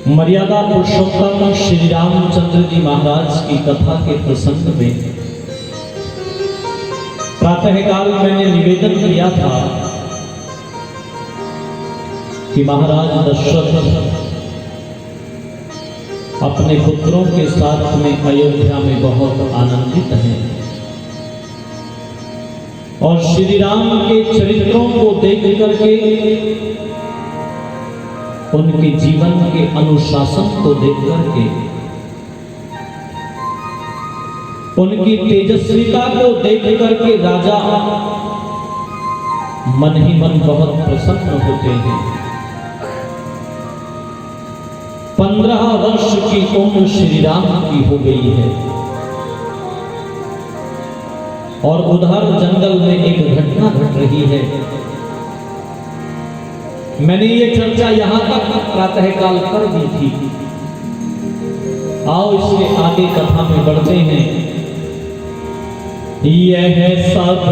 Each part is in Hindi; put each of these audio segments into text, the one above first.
मर्यादा पुरुषोत्तम श्री रामचंद्र जी महाराज की कथा के प्रसंग में प्रातःकाल मैंने निवेदन किया था कि महाराज दशरथ अपने पुत्रों के साथ में अयोध्या में बहुत आनंदित हैं और श्री राम के चरित्रों को देख करके, उनके जीवन के अनुशासन को देख करके, उनकी तेजस्विता को देख करके राजा मन ही मन बहुत प्रसन्न होते हैं। 15 वर्ष की उम्र श्री राम की हो गई है और उधर जंगल में एक घटना घट रही है। मैंने ये चर्चा यहां तक प्रातःकाल कर दी थी। आओ इसके आगे कथा में बढ़ते हैं। यह सब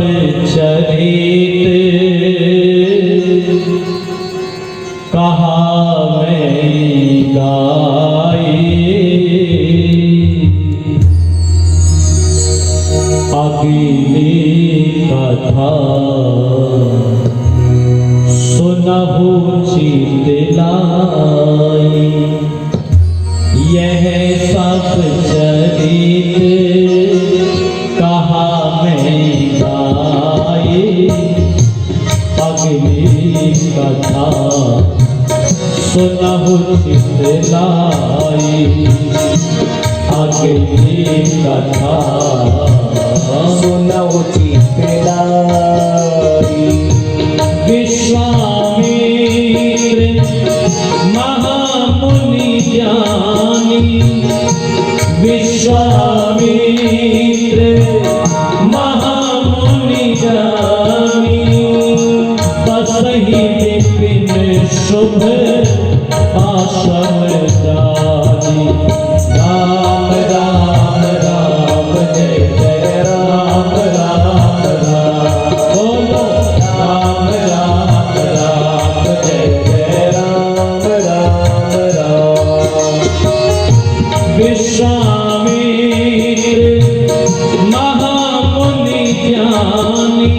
चरित कहा मैं गाई, अगली कथा सुनहु चित लाई। यह सब चरित कहा मैं गाई, अगली कथा सुनहु चित लाई। अगली कथा सुनहु चित लाई। विश्वामित्र महामुनि ज्ञानी, विश्वामित्र महामुनि ज्ञानी, बसहि विपिन शुभ आश्रम जानी। राम राम राम जय जय राम राम राम, बोलो राम राम राम जय जय राम राम राम। विश्वामित्र महामुनि ज्ञानी,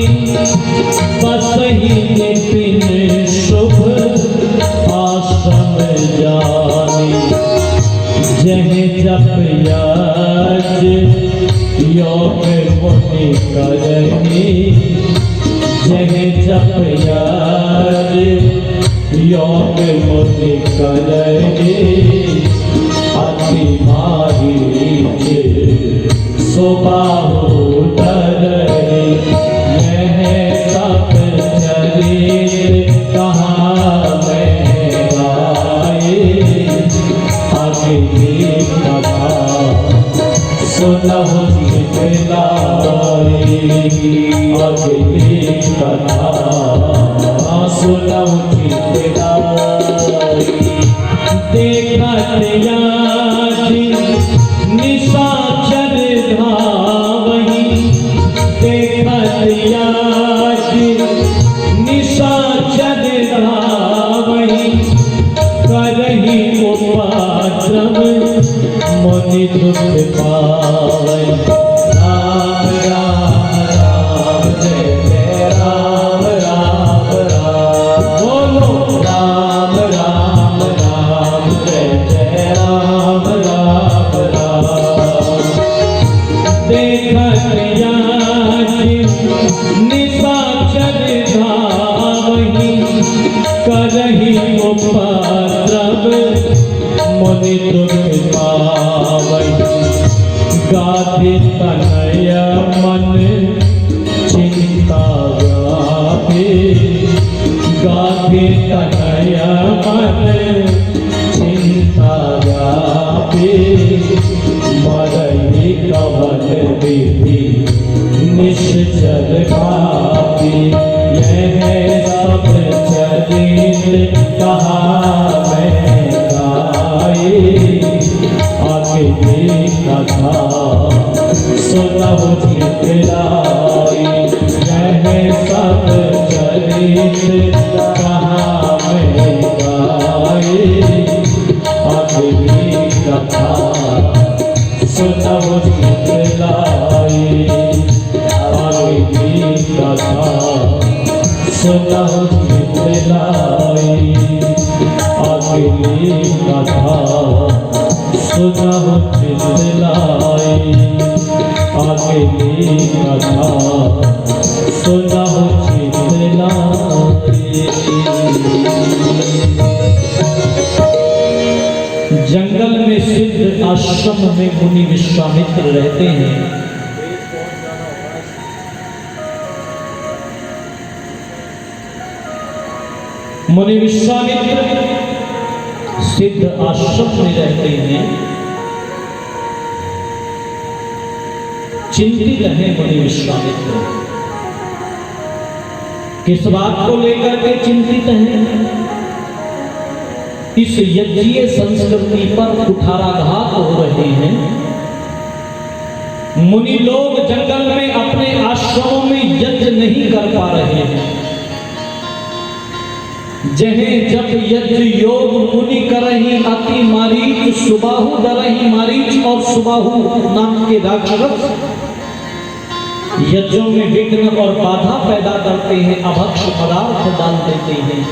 बसहि विपिन शुभ आश्रम जानी। जह जप यज्ञ योग मुनि करही, जह जप यज्ञ योग मुनि करही। अति मारीच सुबाहु डरहि, यह सब चरित कहा मैं गाई। अगली कथा सुनहु चित लाई। अगली कथा सुनहु चित लाई। देखत यादि निशाचर धावहि, देखत यादि निशाचर धावहि। करहि उपद्रव मुनि दुख पावै। राम राम राम जय जय राम राम राम, बोलो राम राम राम जय जय राम राम राम। देखत यादि निशाचर धावहि, करहि उपद्रव मुनि दुख पावै। गाधि तनय मन चिंता व्यापी, गाधि तनय मन चिंता व्यापी। मरहि कवन विधि निश्चल भापी। यह सब चरित कहा मैं गाई। अगली कथा सुनहु चित लाई। यह सब चरित कहा मैं गाई। सोना चितलाई अकेली कथा सोना चितलाई अकेली कथा सोना चितलाई। जंगल में सिद्ध आश्रम में मुनि विश्वामित्र रहते हैं। मुनि विश्वामित्र सिद्ध आश्रम में रहते हैं। चिंतित है मुनि विश्वामित्र। किस बात को लेकर के चिंतित हैं? इस यज्ञीय संस्कृति पर कुठाराघात हो रहे हैं। मुनि लोग जंगल में अपने आश्रमों में यज्ञ नहीं कर पा रहे हैं। जहे जब यज्ञ योग मुनि करही अति मारीच सुबाहु डरही मारीच और सुबाहु नाम के राक्षस यज्ञों में विघ्न और बाधा पैदा करते हैं, अभक्ष पदार्थ डाल देते हैं।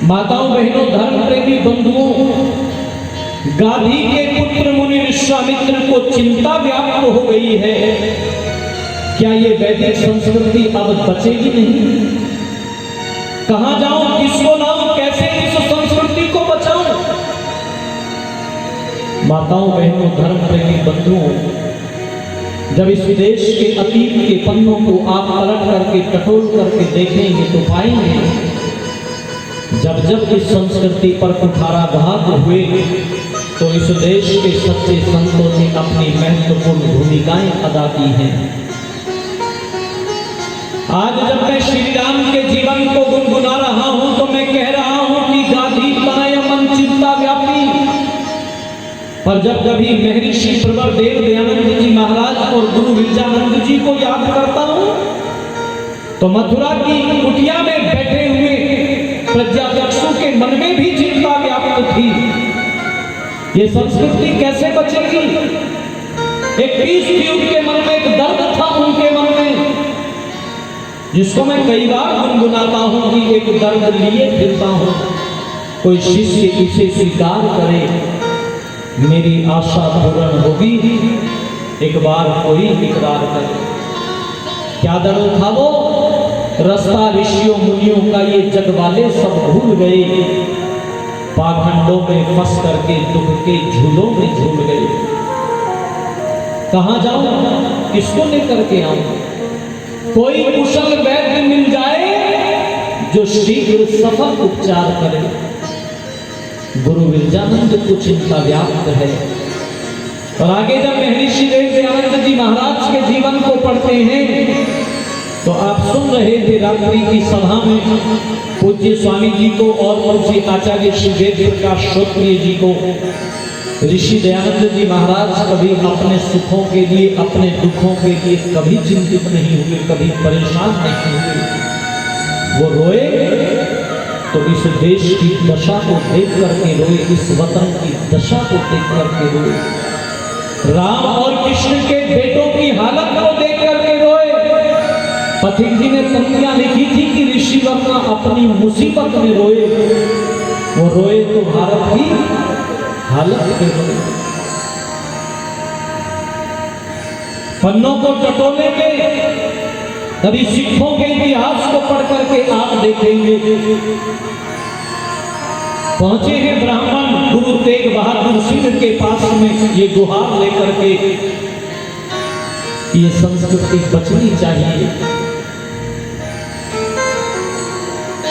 माताओं बहनों धर्म प्रेमी बंधुओं, गाधी के पुत्र मुनि विश्वामित्र को चिंता व्याप्त हो गई है। क्या ये वैदिक संस्कृति अब बचेगी नहीं? कहां जाऊं, किसको लाऊं, कैसे इस संस्कृति को बचाऊं? माताओं बहनों धर्म प्रेमी बंधुओं, जब इस देश के अतीत के पन्नों को आप पलट करके टटोल करके देखेंगे तो पाएंगे जब जब इस संस्कृति पर कुठाराघात हुए तो इस देश के सच्चे संतों ने अपनी महत्वपूर्ण भूमिकाएं अदा की हैं। आज जब मैं श्री राम के जीवन को गुनगुना रहा हूं तो मैं कह रहा हूं कि गाधी तनय मन चिंता व्यापी। पर जब कभी महर्षि प्रवर देव दयानंद जी महाराज और गुरु विरजानंद जी को याद करता हूं तो मथुरा की कुटिया में बैठे हुए प्रज्ञाचक्षु के मन में भी चिंता व्याप्त थी। ये संस्कृति कैसे बचेगी? एक पीस थी उनके मन में, एक दर्द था उनके मन में, जिसको मैं कई बार गुनगुनाता हूं कि एक दर्द लिए फिरता हूं। कोई शिष्य इसे स्वीकार करे, मेरी आशा पूर्ण होगी। एक बार कोई इकरार करे। क्या दर्द था वो? रास्ता ऋषियों मुनियों का ये जग वाले सब भूल गए, पाखंडों में फंस करके दुख के झूलों में झूल गए। कहां जाऊं, किसको लेकर के आऊं? कोई कुशल वैद्य मिल जाए जो शीघ्र सफल उपचार करे। गुरु विरजानंद को चिंता व्याप्त है। और आगे जब महर्षि देव दयानंद जी महाराज के जीवन को पढ़ते हैं तो आप सुन रहे थे रात्रि की सभा में पूज्य स्वामी जी को और पूज्य आचार्य श्री वेद प्रकाश श्रोत्रिय जी को ऋषि दयानंद जी महाराज कभी अपने सुखों के लिए, अपने दुखों के लिए कभी चिंतित नहीं हुए, कभी परेशान नहीं हुए। वो रोए तो इस देश की दशा को देख करके रोए, इस वतन की दशा को देख करके रोए, राम और कृष्ण के बेटों की हालत को देख करके रोए। पथिक जी ने पंक्तियां लिखी थी कि ऋषि वरना अपनी मुसीबत में रोए। वो रोए तो भारत की हालत पे रोए। पन्नों को टटोलेंगे तभी सिखों के इतिहास को पढ़ करके आप देखेंगे। पहुंचे हैं ब्राह्मण गुरु तेग बहादुर सिंह के पास में ये गुहार लेकर के, ये संस्कृति बचनी चाहिए।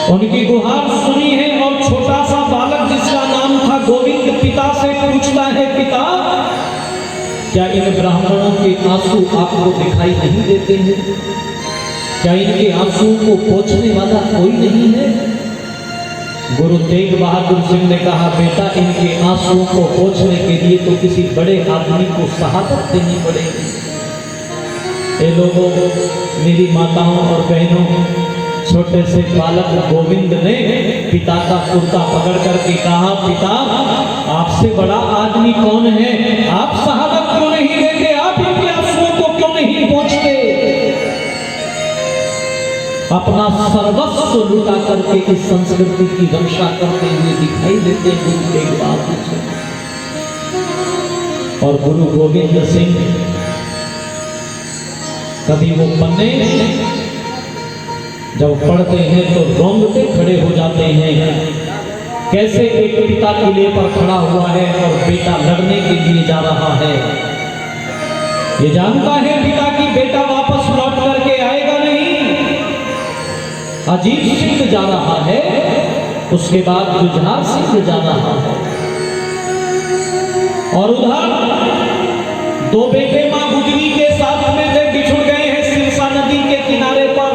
उनकी गुहार सुनी है और छोटा सा बालक जिसका नाम था गोविंद पिता से पूछता है, पिता क्या इन ब्राह्मणों के आंसू आपको दिखाई नहीं देते हैं? क्या इनके आंसू को पोंछने वाला कोई नहीं है? गुरु तेग बहादुर सिंह ने कहा, बेटा इनके आंसुओं को पोंछने के लिए तो किसी बड़े आदमी को शहादत देनी पड़ेगी। ये लोगों, मेरी माताओं और बहनों, छोटे से बालक गोविंद ने पिता का कुर्ता पकड़ करके कहा, पिता आपसे बड़ा आदमी कौन है? आप शहादत क्यों नहीं देते? आप इनके आंसुओं को क्यों नहीं पोंछते? अपना सर्वस्व लुटा करके इस संस्कृति की रक्षा करते हुए दिखाई देते हैं गुरु तेग बहादुर जी। और गुरु गोविंद सिंह कभी वो पन्ने जब पढ़ते हैं तो रोंगटे खड़े हो जाते हैं। कैसे एक पिता किले पर खड़ा हुआ है और बेटा लड़ने के लिए जा रहा है। ये जानता है पिता की बेटा वापस लौट करके आएगा नहीं। अजीत सिंह जा रहा है, उसके बाद जुझार सिंह जा रहा है। और उधर दो बेटे मां गुजरी के साथ में से बिछुड़ गए हैं सिरसा नदी के किनारे पर।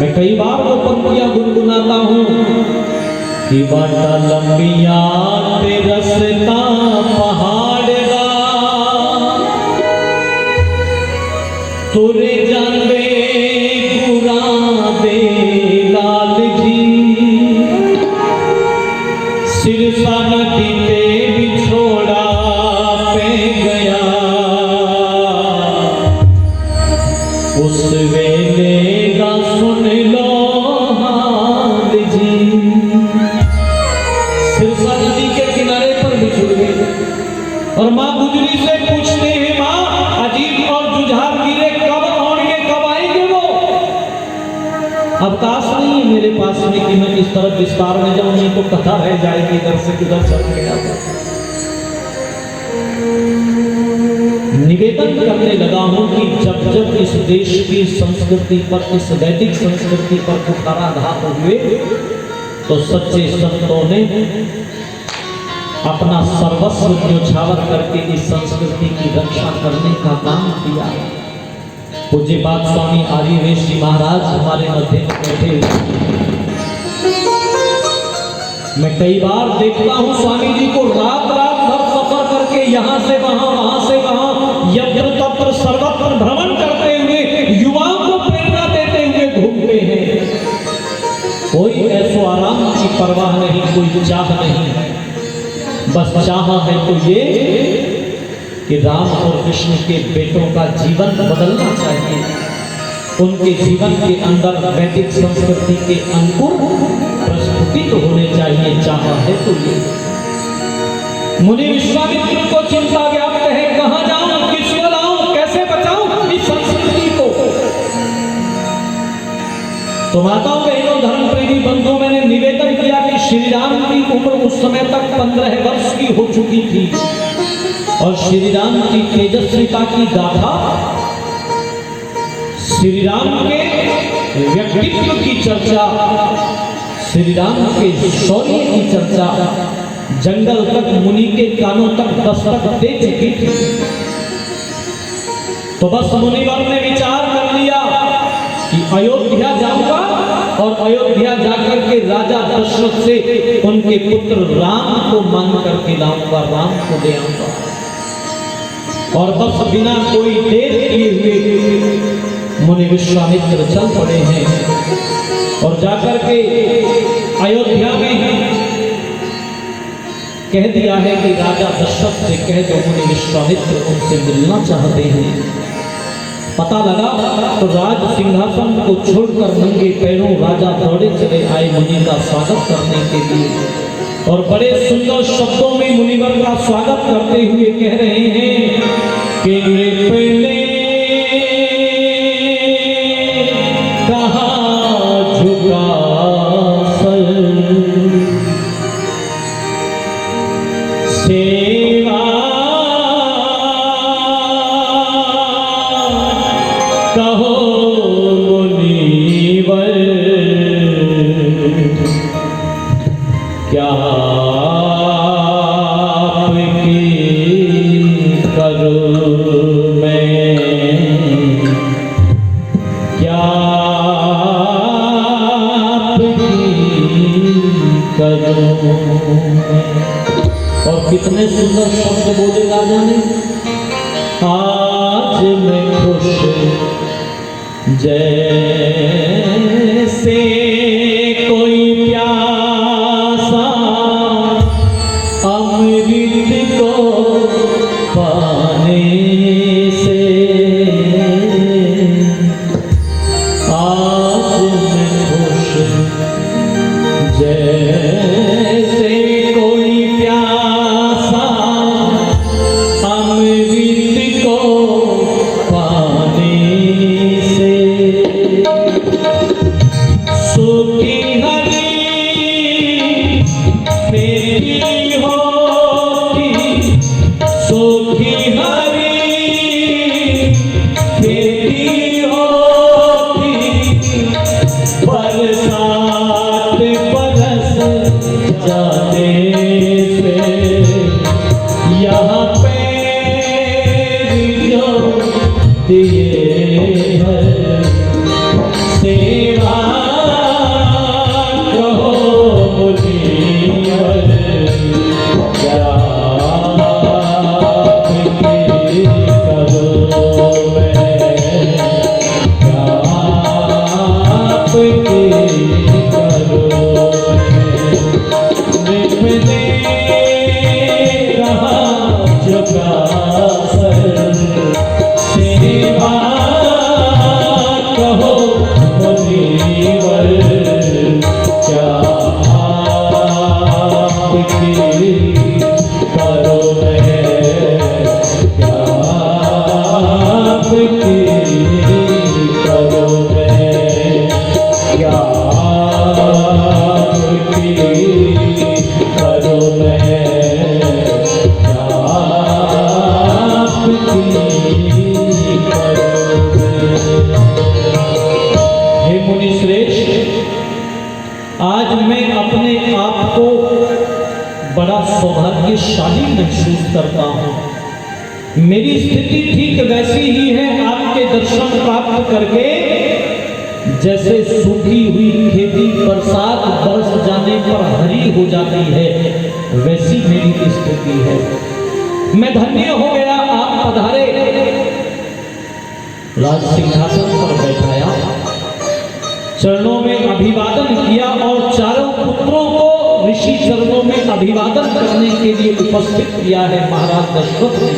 मैं कई बार वो पंक्तियां गुनगुनाता हूं कि बाटा लंबिया ते रसता पहाड़ दा तुरे जांदे गुरा दे लाल जी सिरसा नदी ते बिछोड़ा पे गया उस वेले का सुन लो हाल जी। सिरसा नदी के किनारे पर बिछुड़ गए और मां गुजरी से पूछते हैं मां अजीत और जुझार गिरे कब आएंगे, कब आएंगे वो? अवकाश नहीं है मेरे पास में कि मैं इस तरफ विस्तार में जाऊं, नहीं तो कथा रह जाएगी इधर से किधर चल गया। निवेदन करने लगा हूं कि जब जब इस देश की संस्कृति पर, इस वैदिक संस्कृति पर कुठाराघात हुए तो सच्चे संतों ने अपना सर्वस्व न्योछावर करके इस संस्कृति की रक्षा करने का काम किया। पूज्य बात स्वामी आर्यवेश जी महाराज हमारे मध्य में बैठे। मैं कई बार देखता हूं स्वामी जी को रात रात भर सफर करके यहां से वहां से वहां यत्र तत्र सर्वत्र भ्रमण करते हुए युवाओं को प्रेरणा देते हुए घूमते हैं। कोई ऐसो आराम की परवाह नहीं, कोई चाह नहीं, बस चाह है तो ये कि राम और कृष्ण के बेटों का जीवन बदलना चाहिए, उनके जीवन के अंदर वैदिक संस्कृति के अंकुर प्रस्फुटित होने चाहिए। चाह है तो ये मुनि विश्वामित्र को चिंता व्याप्त है, कहां जाऊं, किसको लाऊं, कैसे बचाऊं इस संस्कृति को। तो माताओं बहनों धर्म प्रेमी बंधुओं मैंने निवेदन किया कि श्री राम की उम्र उस समय तक 15 वर्ष की हो चुकी थी और श्री राम की तेजस्विता की गाथा, श्री राम के व्यक्तित्व की चर्चा, श्री राम के शौर्य की चर्चा जंगल तक मुनि के कानों तक दस्तक दे चुकी थी। तो बस मुनिवर ने विचार कर लिया कि अयोध्या जाऊंगा और अयोध्या जाकर के राजा दशरथ से उनके पुत्र राम को मांग करके लाऊंगा, राम को ले आऊंगा। और बस बिना कोई देर किए हुए मुनि विश्वामित्र चल पड़े हैं और जाकर के अयोध्या में कह दिया है कि राजा दशरथ से कह दो मुनि विश्वामित्र उनसे मिलना चाहते हैं। पता लगा तो राज सिंहासन को छोड़कर नंगे पैरों राजा दौड़े चले आए मुनि का स्वागत करने के लिए और बड़े सुंदर शब्दों में मुनिवर का स्वागत करते हुए कह रहे हैं कि पहले कहाँ झुका सर सेवा कहो मुनिवर क्या आपकी करूं मैं, क्या आपकी करूं मैं। और कितने सुंदर शब्द बोले राजा ने, आज मैं खुश जैसे कोई प्यासा अमृत को पाने से। करो निपने रहा जुगा सर सेवा कहो मुनीवर क्या आपकी करो मैं क्या आपकी करो मैं क्या आपकी करो मैं क्या आपकी करो मैं। हे मुनि श्रेष्ठ, आज मैं अपने आप को बड़ा सौभाग्यशाली महसूस करता हूँ। मेरी स्थिति ठीक वैसी ही है आपके दर्शन प्राप्त करके, जैसे सूखी हुई खेती बरसात बरस जाने पर हरी हो जाती है, वैसी मेरी स्थिति है। मैं धन्य हो गया, आप पधारे, राज सिंहासन पर बैठाया, चरणों में अभिवादन किया और चारों पुत्रों को ऋषि चरणों में अभिवादन करने के लिए उपस्थित किया है महाराज दशरथ ने।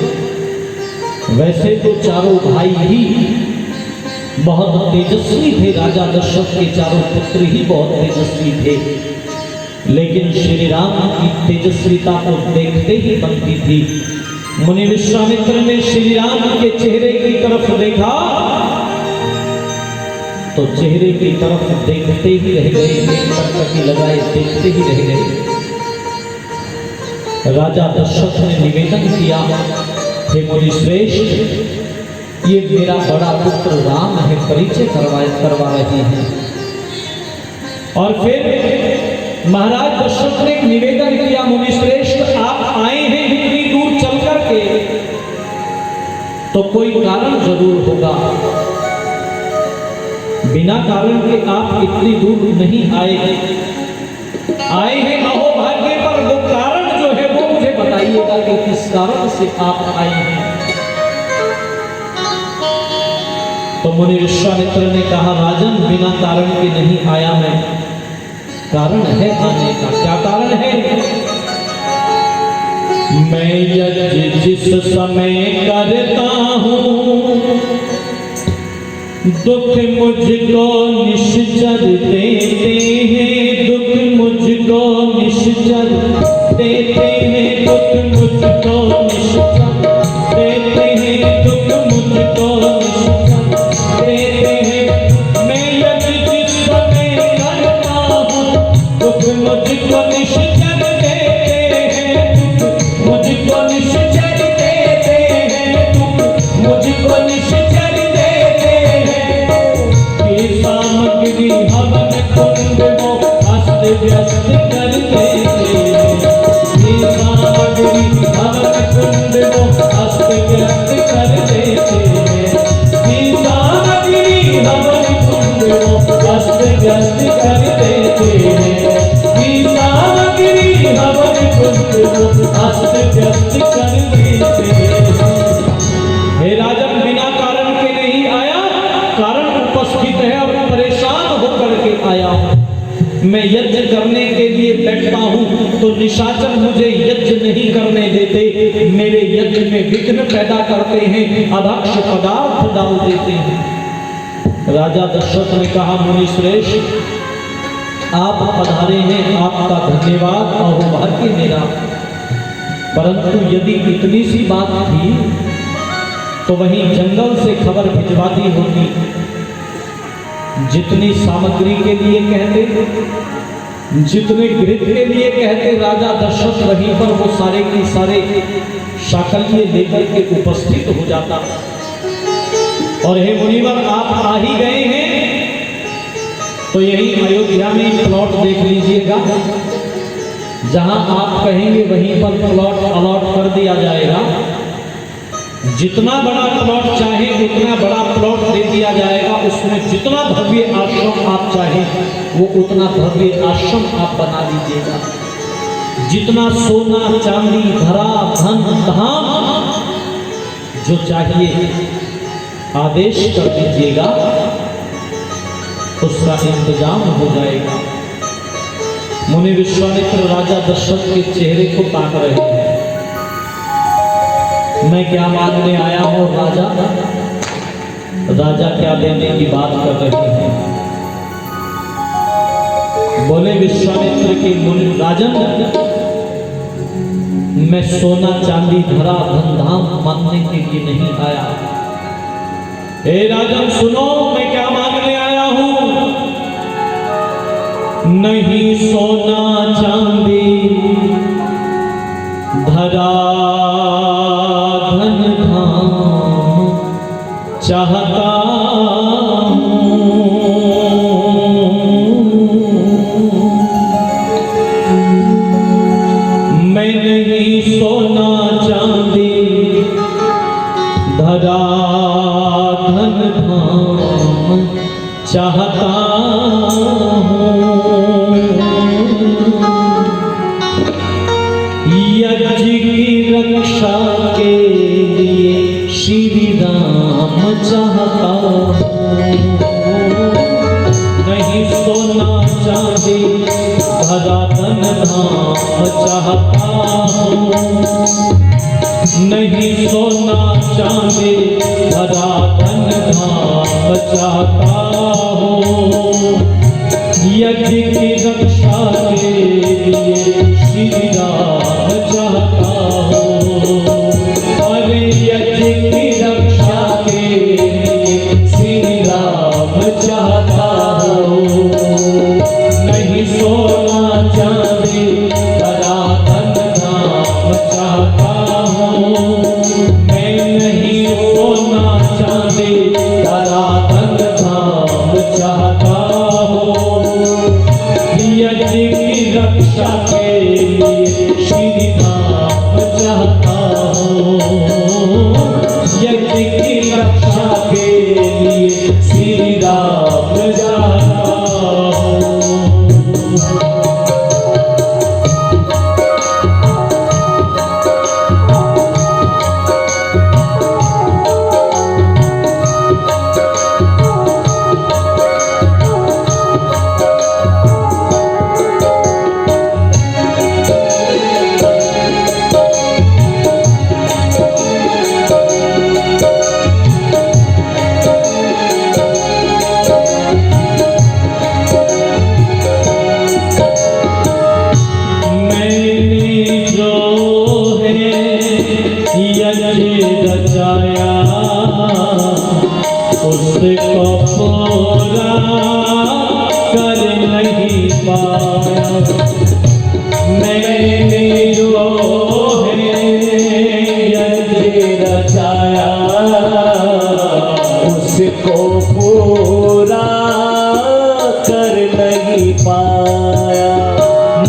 वैसे तो चारों भाई ही बहुत तेजस्वी थे, राजा दशरथ के चारों पुत्र ही बहुत तेजस्वी थे, लेकिन श्री राम की तेजस्विता को देखते ही बनती थी। मुनि विश्वामित्र ने श्री राम के चेहरे की तरफ देखा तो चेहरे की तरफ देखते ही रह गए, टकटकी लगाए देखते ही रह गए। राजा दशरथ ने निवेदन किया, हे मुनि श्रेष्ठ, ये मेरा बड़ा पुत्र राम है, परिचय करवा रहे हैं। और फिर महाराज दशरथ ने निवेदन किया, मुनि श्रेष्ठ, आप आए हैं इतनी दूर चल करके, तो कोई कारण जरूर होगा। बिना कारण के आप इतनी दूर नहीं आए हैं अहोभाग्य पर। वो कारण जो है वो मुझे बताइएगा कि किस कारण से आप आए हैं। तो मुनि विश्वामित्र ने कहा, राजन, बिना कारण के नहीं आया मैं, कारण है आने का। क्या कारण है? मैं यज्ञ जिस समय करता हूँ, दुख मुझको निश्चर देते हैं, दुख मुझको निश्चर देते हैं, दुख मुझको निश्चर देते हैं, दुख मुझको निश्चर देते हैं। मैं यज्ञ जिस समय करता हूँ, दुख मुझको निश्चर देते हैं, दुख मुझको निश्चर देते हैं, दुख मुझको निश्चर सामग्री हवन कुंड को अस्त व्यस्त कर देते हैं, सामग्री हवन कुंड को अस्त व्यस्त कर देते हैं, सामग्री हवन कुंड को अस्त व्यस्त कर देते हैं, सामग्री हवन कुंड को अस्त व्यस्त कर देते हैं। हे राजन, बिना कारण के नहीं आया, कारण उपस्थित है और परेशान होकर के आया हूं। मैं यज्ञ करने के लिए बैठता हूं तो निशाचर मुझे यज्ञ नहीं करने देते, मेरे यज्ञ में विघ्न पैदा करते हैं, अभक्ष पदार्थ डाल देते हैं। राजा दशरथ ने कहा, मुनि श्रेष्ठ, आप पधारे हैं, आपका धन्यवाद, अहोभाग्य मेरा। परंतु यदि इतनी सी बात थी तो वहीं जंगल से खबर भिजवा दी होती। जितनी सामग्री के लिए कहते, जितने गृह के लिए कहते राजा दशरथ, वहीं पर वो सारे के सारे शाकल्य लेकर के उपस्थित हो जाता। और हे मुनिवर, आप आ ही गए हैं तो यही अयोध्या में प्लॉट देख लीजिएगा, जहां आप कहेंगे वहीं पर प्लॉट अलॉट कर दिया जाएगा। जितना बड़ा प्लॉट चाहे उतना बड़ा प्लॉट दे दिया जाएगा, उसमें जितना भव्य आश्रम आप चाहें वो उतना भव्य आश्रम आप बना लीजिएगा। जितना सोना चांदी धरा धन धाम जो चाहिए आदेश कर दीजिएगा, उसका उसका इंतजाम हो जाएगा। मुनि विश्वामित्र राजा दशरथ के चेहरे को ताक रहे हैं। मैं क्या मांगने आया हूं राजा? राजा क्या देने की बात कर रहे हैं? बोले विश्वामित्र के मुनि राजन, मैं सोना चांदी धरा धन धाम मांगने के लिए नहीं आया। हे राजन सुनो, मैं क्या मांगने आया हूं? नहीं सोना चांदी धरा धन धाम चाहता मैं नहीं सोना चांदी धरा धन धाम चाहता हूँ। यज्ञ की रक्षा के लिए श्री राम चाहता हूँ। नहीं सोना चांदी धरा धन धाम चाहता हूँ। नहीं सोना चांदी धरा धन धाम चाहता हूँ। यज्ञ की रक्षा के लिए श्री राम चाहता हूँ। अरे यज्ञ की रक्षा के लिए श्री राम चाहता हूँ। नहीं सोना चांदी धरा धन धाम चाहता हूँ। मैं नहीं सोना चांदी धरा धन धाम चाहता हूँ। यज्ञ की रक्षा के लिए श्री राम चाहता हूँ। यज्ञ की रक्षा के लिए श्री राम चाहता हूँ। रचाया उसको पूरा कर नहीं पाया। मैंने जो है यज्ञ रचाया उसको पूरा कर नहीं पाया।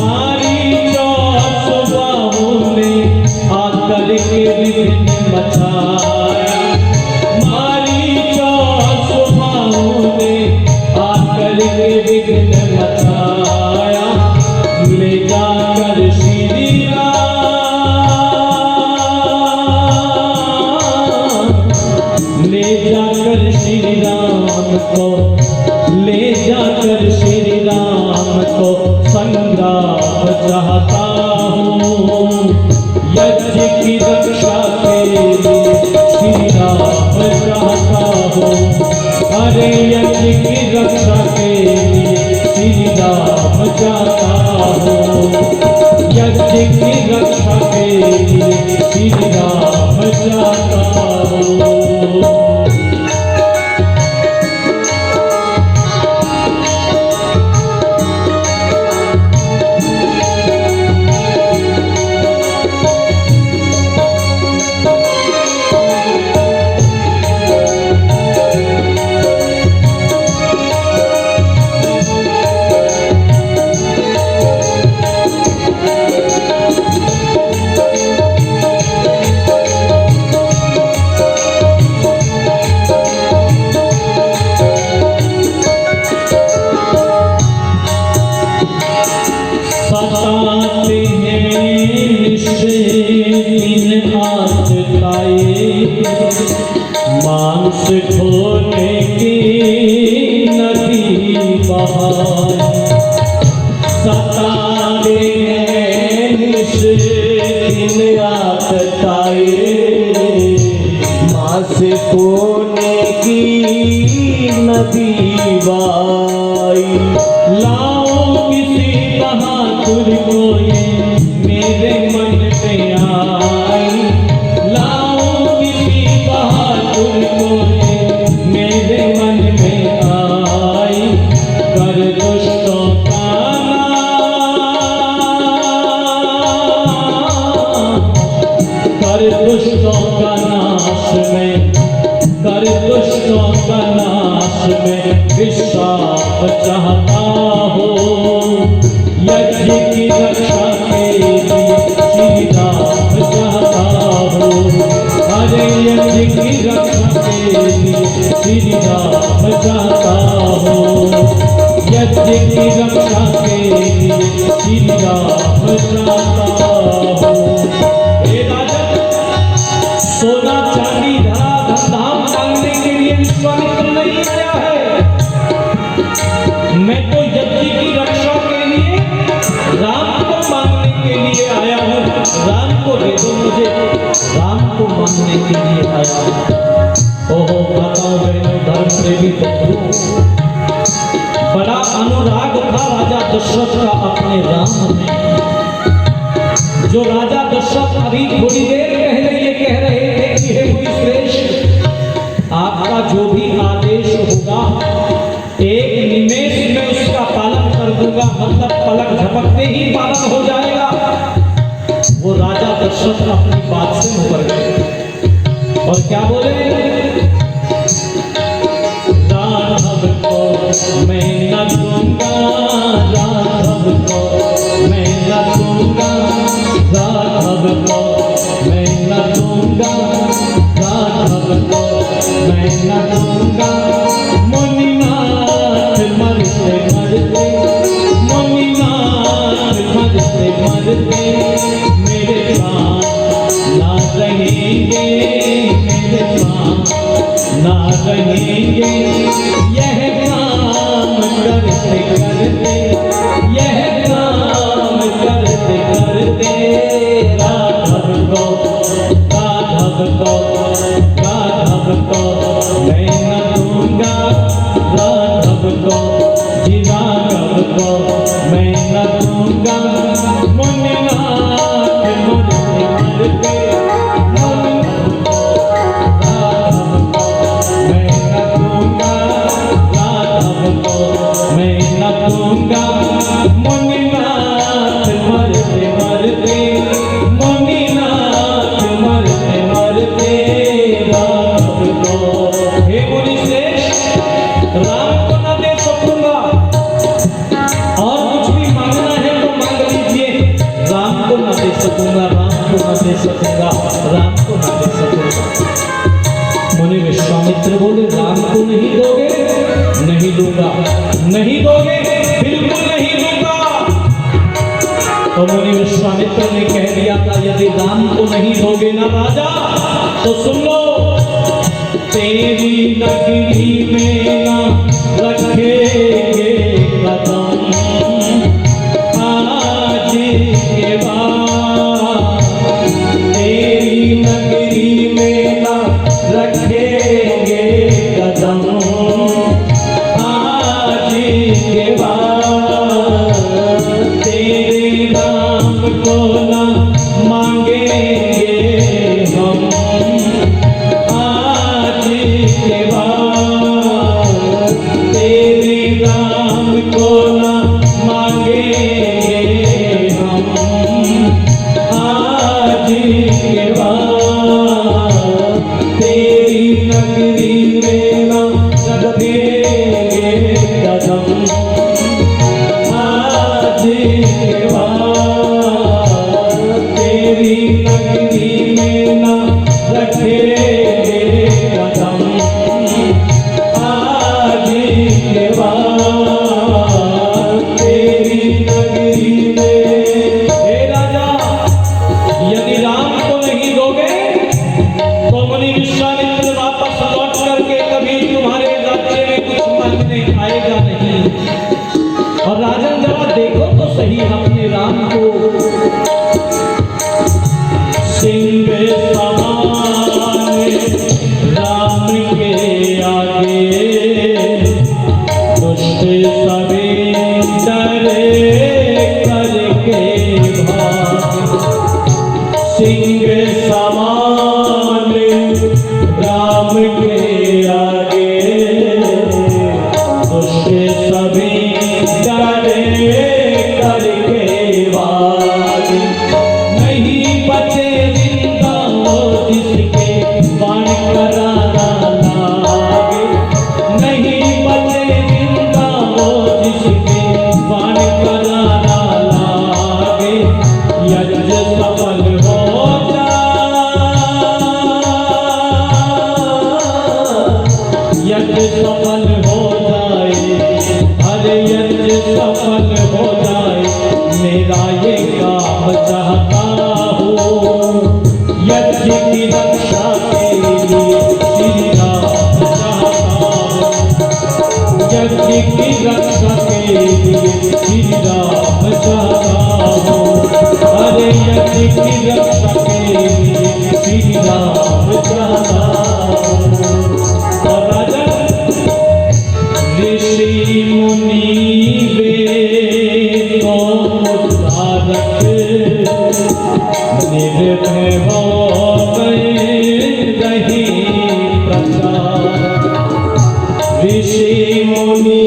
मारी चौस बाहों ने आकर के विघ्न मचाया। मारी चौस बाहों ने आकर के विघ्न मचाया। ले जाकर श्री राम, ले जाकर श्री राम को, ले जाकर श्री राम को संग्राम चाहता हूँ। यज्ञ की रक्षा के लिए श्री राम चाहता हूँ। अरे यज्ञ की रक्षा के लिए श्री राम चाहता हूँ। यज्ञ की रक्षा के लिए श्री राम चाहता हूँ। मांस खोने की नदी बाई। लाओ किसी बहादुर को ये मेरे मन में आई, लाओ किसी बहादुर को ये मेरे मन में आई, कर दुष्टों का कर दुष्टों का नाश में, कर दुष्टों का नाश में विश्वास चाहता हो। यज्ञ की रक्षा के लिए श्री राम चाहता हो। अरे यज्ञ की रक्षा के लिए श्री राम चाहता हो। यज्ञ की रक्षा के लिए श्री राम चाहता हो। हे राजन, सोना चांदी धरा धनधाम मांगने के लिए विश्वामित्र नहीं आया है। मैं तो यज्ञ की रक्षा के लिए राम को मांगने के लिए आया हूँ। राम को दे दो मुझे, राम को मांगने के लिए आया हूँ। ओहो बताओ बहनों, धर्म प्रेमी बंधुओं, बड़ा अनुराग था राजा दशरथ का अपने राम में। जो राजा दशरथ अभी थोड़ी देर पहले ये कह रहे थे कि हे मुनि श्रेष्ठ, आपका जो भी आदेश होगा एक निमेष में उसका पालन कर दूंगा, मतलब पलक झपकते ही पालन हो जाएगा। वो राजा दशरथ अपनी बात से मुकर गए और क्या बोले, राघव को मैं न दूंगा, राघव को मैं न दूंगा, राघव को मैं न दूंगा, राघव को मैं न दूंगा। मुनिनाथ मरते मरते, मुनिनाथ मरते मरते मेरे प्राण ना रहेंगे, मेरे प्राण ना रहेंगे। यह काम करते करते, यह काम करते करते राघव को, राघव को, राघव को मैं न दूंगा, राघव को, जी राघव को मैं न दूंगा। मुनिनाथ मरते मरते, राघव को मैं न दूंगा, राघव को मैं न दूंगा। मुनिनाथ मरते मरते, मुनिनाथ मरते मरते राघव को। हे मुनि श्रेष्ठ, राम को न दे सकूंगा, और कुछ भी मांगना है तो मांग लीजिए। राम को न दे सकूंगा, राम को न दे सकूंगा, राम को न दे सकूंगा। मुनि विश्वामित्र बोले, राम को नहीं दोगे? नहीं दूंगा। नहीं दोगे? बिल्कुल नहीं दूंगा। तो मुनि विश्वामित्र ने कह दिया था, यदि राम को नहीं दोगे ना राजा, तो सुन लो, तेरी नगरी में ना रखेंगे कदम आज के बाद। तेरी नगरी में ना रखेंगे कदम आज के बाद। तेरे नाम को ना मांगेंगे हम आज के बाद। तेरे नाम को ना मांगेंगे हम आज के बाद। तेरी नगरी में ना रखेंगे कदम आज के बाद। तेरी नगरी में ना रखेंगे कदम आज के बाद। तेरी नगरी में। हे राजा, यदि राम को नहीं दोगे तो मुनि विश्वामित्र वापस लौट करके कभी तुम्हारे राज्य में कुछ मांगने आएगा नहीं। सभी डरे करके वागे, नहीं बचे जिंदा वो जिसके बाण करारा लागे, नहीं बचे जिंदा वो जिसके बाण करारा लागे। यज्ञ सफल हो यज्ञ सफल हो जाए, अरे यज्ञ सफल हो जाए, मेरा ये काम चाहता हूँ। यज्ञ की रक्षा के लिए श्री राम चाहता हूँ, यज्ञ की रक्षा के लिए श्री राम चाहता हूँ, अरे यज्ञ की रक्षा के लिए श्री राम चाहता हूँ। और राजा ऋषि मुनि वेदों उद्धारक निर्भय हो गए रही प्रचारक। ऋषि मुनि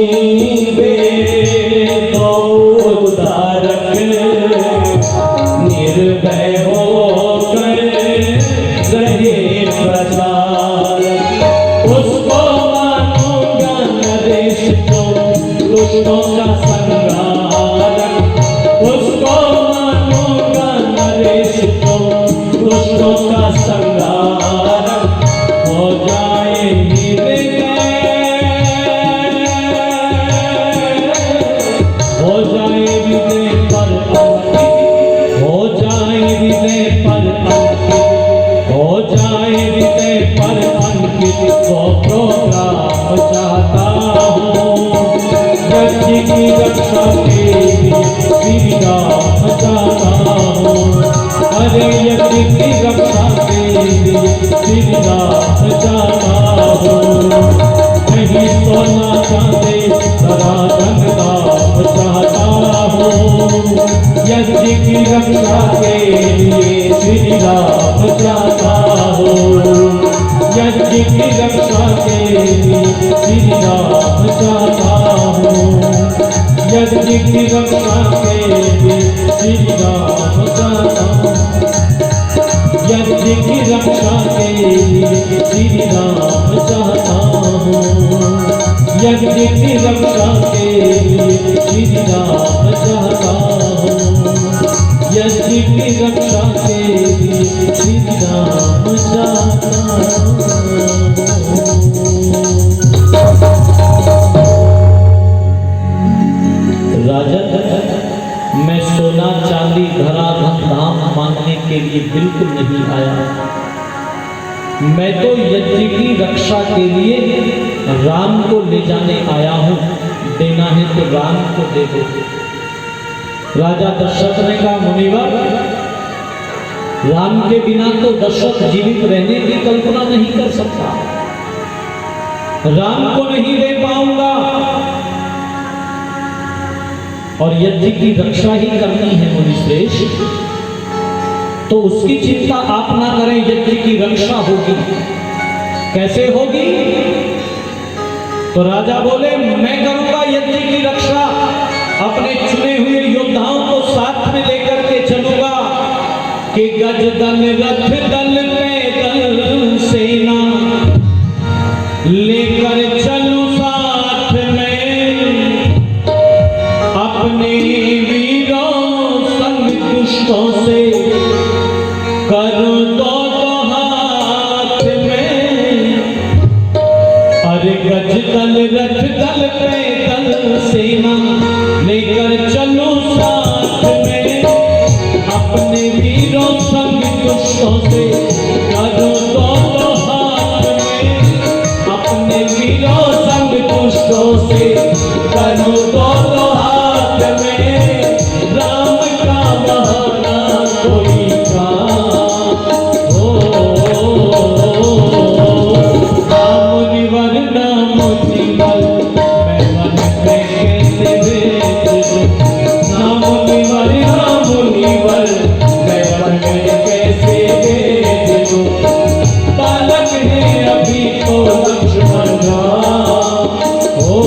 वेदों उद्धारक निर्भय हो गए रहे प्रचारक। उसको मानूंगा नरेश तो दुष्टों का संहारक, उसको मानूंगा नरेश तो दुष्टों का संहारक। हो जाए हृदय हो जाए हृदय पर अंकित, हो जाए हृदय पर अंकित, हो जाए हृदय पर अंकित। वो प्रोग्राम चाहता हूँ, यज्ञ की रक्षा के लिए श्री राम चाहता हूँ, अरे यज्ञ की रक्षा के लिए श्री राम चाहता हूँ। नहीं सोना चांदी सदा धन दाम चाहता हूँ, यज्ञ की रक्षा के लिए श्री राम चाहता हूँ, यज्ञ की रक्षा के लिए श्री राम चाहता हूँ, यज्ञ की रक्षा के लिए श्री राम चाहता हूँ, यज्ञ की रक्षा के लिए श्री राम चाहता हूँ, यज्ञ की रक्षा के लिए श्री राम चाहता हूँ, यज्ञ की रक्षा के लिए श्री राम चाहता हूँ। राजन, मैं सोना चांदी धरा धाम मांगने के लिए बिल्कुल नहीं आया। मैं तो यज्ञ की रक्षा के लिए राम को ले जाने आया हूँ। देना है तो राम को दे दो। राजा दशरथ ने कहा, मुनिवर, राम के बिना तो दशरथ जीवित रहने की कल्पना नहीं कर सकता, राम को नहीं दे पाऊंगा और यज्ञ की रक्षा ही करनी है मुनिश्रेष्ठ, तो उसकी चिंता आप ना करें, यज्ञ की रक्षा होगी। कैसे होगी? तो राजा बोले, मैं करूंगा यज्ञ की रक्षा, अपने चुने हुए योद्धाओं को साथ में लेकर के चलूंगा कि गज दल रथ दल पैदल सेना लेकर चलूं साथ में, अपने वीरों संग दुष्टों से करूं दो हाथ में। अरे गज दल रथ दल पैदल सेना लेकर चलूं साथ में, अपने वीरों संग दुष्टों से करूं दो हाथ में, अपने वीरों संग दुष्टों से करूं दो हाथ में। राम का बहाना कोई काम हो, नाम निवर नाम निवर, मैं मन पे कैसे भेज दूं, नाम निवर नाम निवर, मैं मन पे कैसे भेज दूं। बालक है अभी तो लक्ष्मण राम, हो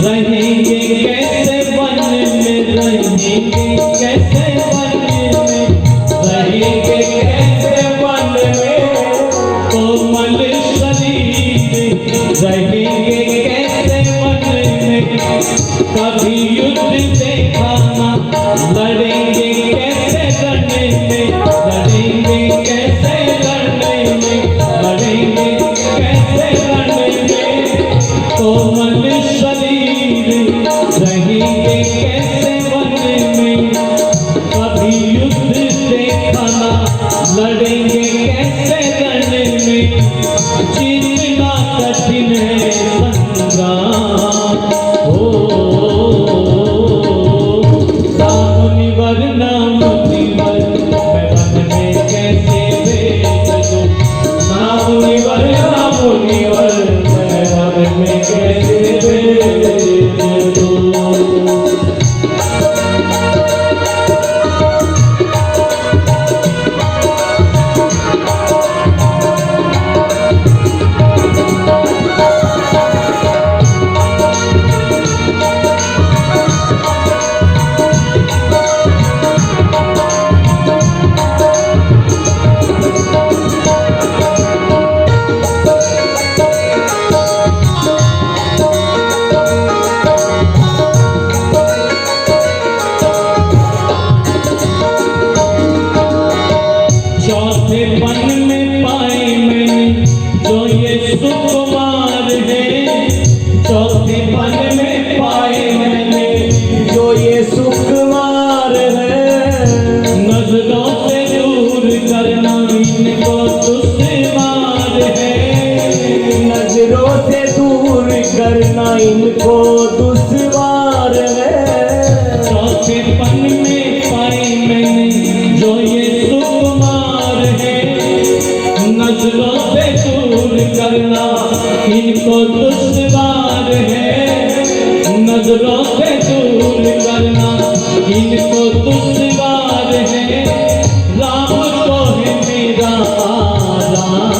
रहेंगे कैसे वन में, रहेंगे कैसे वन में, रहेंगे कैसे वन में, कोमल शरीर रहेंगे कैसे वन में, कभी युद्ध देखा ना, लड़ेंगे कैसे लड़ने में, लड़ेंगे कैसे लड़ने में, लड़ेंगे कैसे लड़ने में, कोमल शरीर रहेंगे कैसे वन में, कभी युद्ध देखा ना, लड़ेंगे कैसे लड़ने में, जीतना कठिन है संग्राम हो, मुनिवर नाम मुनिवर मैं वन में कैसे भेज दूं, मुनिवर नाम मुनिवर मैं वन में कैसे भेज दूं। चौथे पन में पाए मैंने जो ये सुकुमार है, चौथे पन में पाए मैंने जो ये सुकुमार है, नजरों से दूर करना इनको दुश्वार है, नजरों से दूर करना इनको दुश्वार है, चौथे पन में पाए मैंने जो ये सुकुमार है, नजरों से दूर करना इनको दुश्वार है, नजरों से दूर करना इनको दुश्वार है, राम को है मेरा आराम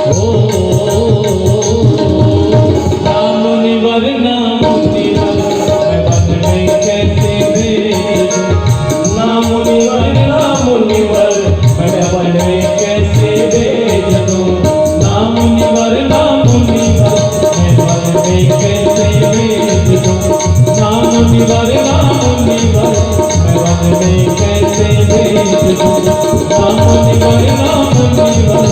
हो, राम मुनिवर नाम मुनिवर मैं वन में कैसे भेज दूं, नाम मुनिवर नाम मुनिवर मैं वन में कैसे भेज दूं, नाम मुनिवर नाम मुनिवर मैं वन में कैसे भेज दूं, नाम मुनिवर नाम मुनिवर मैं वन में कैसे भेज दूं, नाम मुनिवर नाम मुनिवर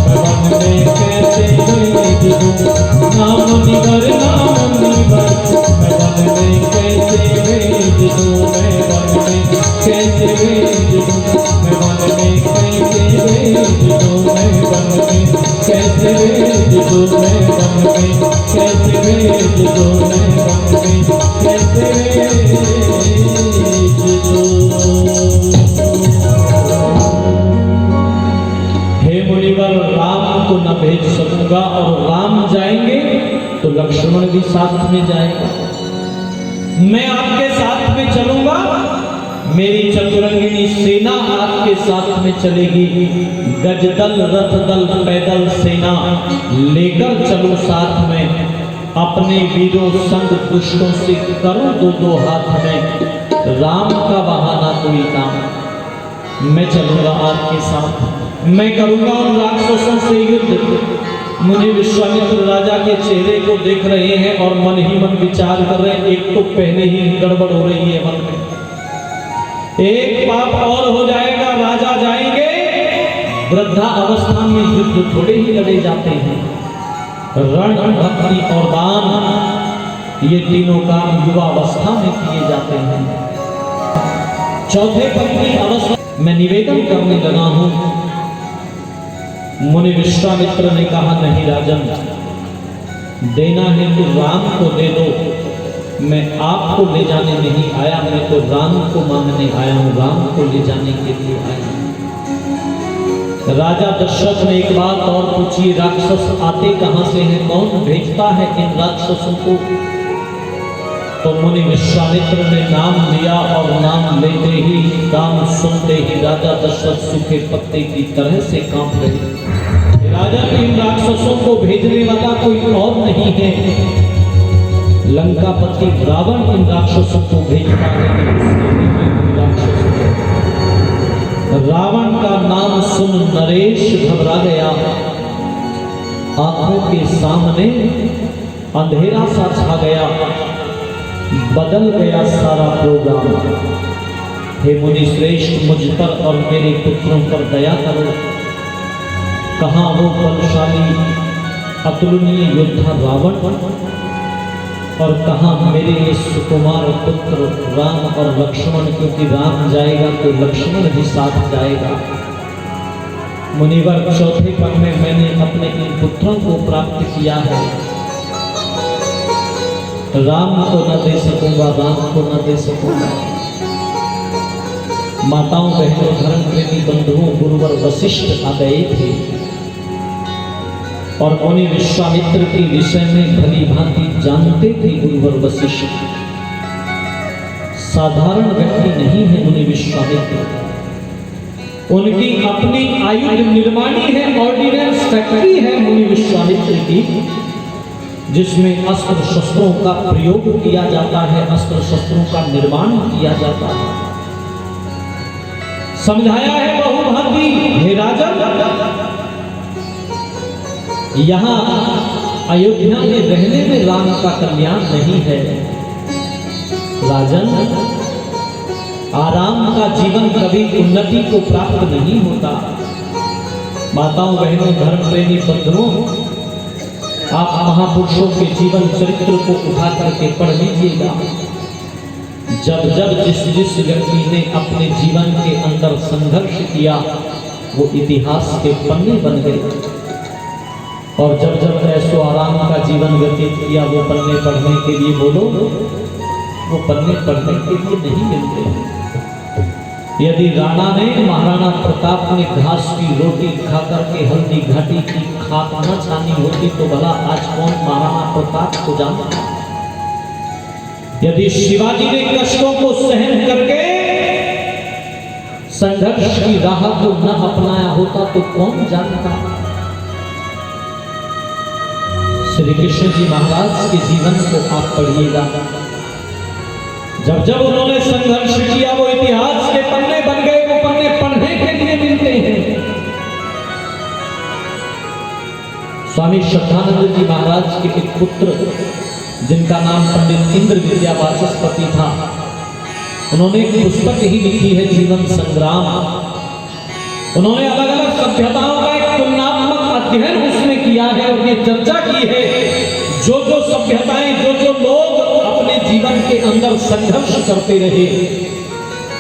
मैं वन में कैसे भेज दूं, नाम मुनिवर नाम मुनिवर मैं वन में कैसे भेज दूं, मैं वन में कैसे भेज दूं, मैं वन में कैसे भेज दूं, मैं वन में कैसे भेज दूं, मैं वन में कैसे भेज दूं, मैं वन में कैसे भेज दूं। हे मुनिवर, राम को न भेज सकूंगा और राम जाएंगे तो लक्ष्मण भी साथ में जाएगा, मैं आपके साथ में चलूंगा, मेरी चतुरंगिनी सेना आपके साथ में चलेगी, गजदल रथदल पैदल सेना लेकर चलो साथ में, अपने वीरों संग दुष्टों से करो दो दो हाथ में, राम का बहाना कोई काम, मैं चलूंगा आपके साथ, मैं करूंगा उन राक्षसों से युद्ध। मुनि विश्वामित्र राजा के चेहरे को देख रहे हैं और मन ही मन विचार कर रहे हैं, एक तो पहले ही गड़बड़ हो रही है मन में, एक पाप और हो जाएगा, राजा जाएंगे, वृद्धा अवस्था में युद्ध थोड़े ही लड़े जाते हैं, रण भक्ति और दान ये तीनों काम युवा अवस्था में किए जाते हैं। चौथे पद की अवस्था मैं निवेदन करने लगा हूं। मुनि विश्वामित्र ने कहा, नहीं राजन, देना है तो राम को दे दो, मैं आपको ले जाने नहीं आया, मैं तो राम को मांगने आया हूं, राम को ले जाने के लिए आया हूं। राजा दशरथ ने एक बात और पूछी, राक्षस आते कहां से हैं, कौन भेजता है इन राक्षसों को? तो मुनि विश्वामित्र ने नाम लिया और नाम लेते ही, नाम सुनते ही राजा दशरथ सूखे पत्ते की तरह से कांप रहे। राजा इन राक्षसों को भेजने वाला कोई और नहीं है, लंकापति रावण इन राक्षसों को भेजता है कि उसने भी इन राक्षसों को। रावण का नाम सुन नरेश घबरा गया। आंखों के सामने अंधेरा सा छा गया, बदल गया सारा प्रोग्राम। हे मुनि श्रेष्ठ, मुझ पर और मेरे पुत्रों पर दया करो। कहाँ वो बलशाली अतुलनीय योद्धा रावण और कहाँ मेरे ये सुकुमार पुत्र राम और लक्ष्मण, क्योंकि राम जाएगा तो लक्ष्मण भी साथ जाएगा। मुनिवर, चौथे पग में मैंने अपने इन पुत्रों को प्राप्त किया है। राम को न दे सकूंगा, राम को न दे सकूंगा। माताओं, बहनों, धर्म प्रेमी बंधुओं, गुरुवर वशिष्ठ आ गए थे और मुनि विश्वामित्र के विषय में भली भांति जानते थे। गुरुवर वशिष्ठ साधारण व्यक्ति नहीं है। मुनि विश्वामित्र, उनकी अपनी आयुध निर्माणी है, ऑर्डिनेंस फैक्ट्री है मुनि विश्वामित्र की, जिसमें अस्त्र शस्त्रों का प्रयोग किया जाता है, अस्त्र शस्त्रों का निर्माण किया जाता है। समझाया है बहुभांति, हे राजन, यहाँ अयोध्या में रहने में राम का कल्याण नहीं है। राजन, आराम का जीवन कभी उन्नति को प्राप्त नहीं होता। माताओं, बहनों, धर्म प्रेमी बंधुओं, आप महापुरुषों के जीवन चरित्र को उठा करके पढ़ लीजिएगा। जब जब जिस व्यक्ति ने अपने जीवन के अंदर संघर्ष किया, वो इतिहास के पन्ने बन गए। और जब जब ऐसो आराम का जीवन व्यतीत किया, वो पन्ने पढ़ने के लिए बोलो, वो पन्ने पढ़ने के लिए नहीं मिलते। यदि राणा ने, महाराणा प्रताप ने घास की रोटी खा करके हल्दी घाटी की खाक न छानी होती तो भला आज कौन महाराणा प्रताप को जानता। यदि शिवाजी ने कष्टों को सहन करके संघर्ष की राह को न अपनाया होता तो कौन जानता। श्री कृष्ण जी महाराज के जीवन को आप पढ़िएगा। जब जब उन्होंने संघर्ष किया, वो इतिहास के पन्ने बन गए। वो पन्ने पढ़ने के लिए मिलते हैं। स्वामी श्रद्धानंद जी महाराज के एक पुत्र, जिनका नाम पंडित इंद्र विद्या वाचस्पति था, उन्होंने एक पुस्तक ही लिखी है, जीवन संग्राम। उन्होंने अलग अलग सभ्यताओं का एक तुलनात्मक अध्ययन उसमें किया है और ये चर्चा की है, जो जो सभ्यताएं, जो जो लोग अपने जीवन के अंदर संघर्ष करते रहे,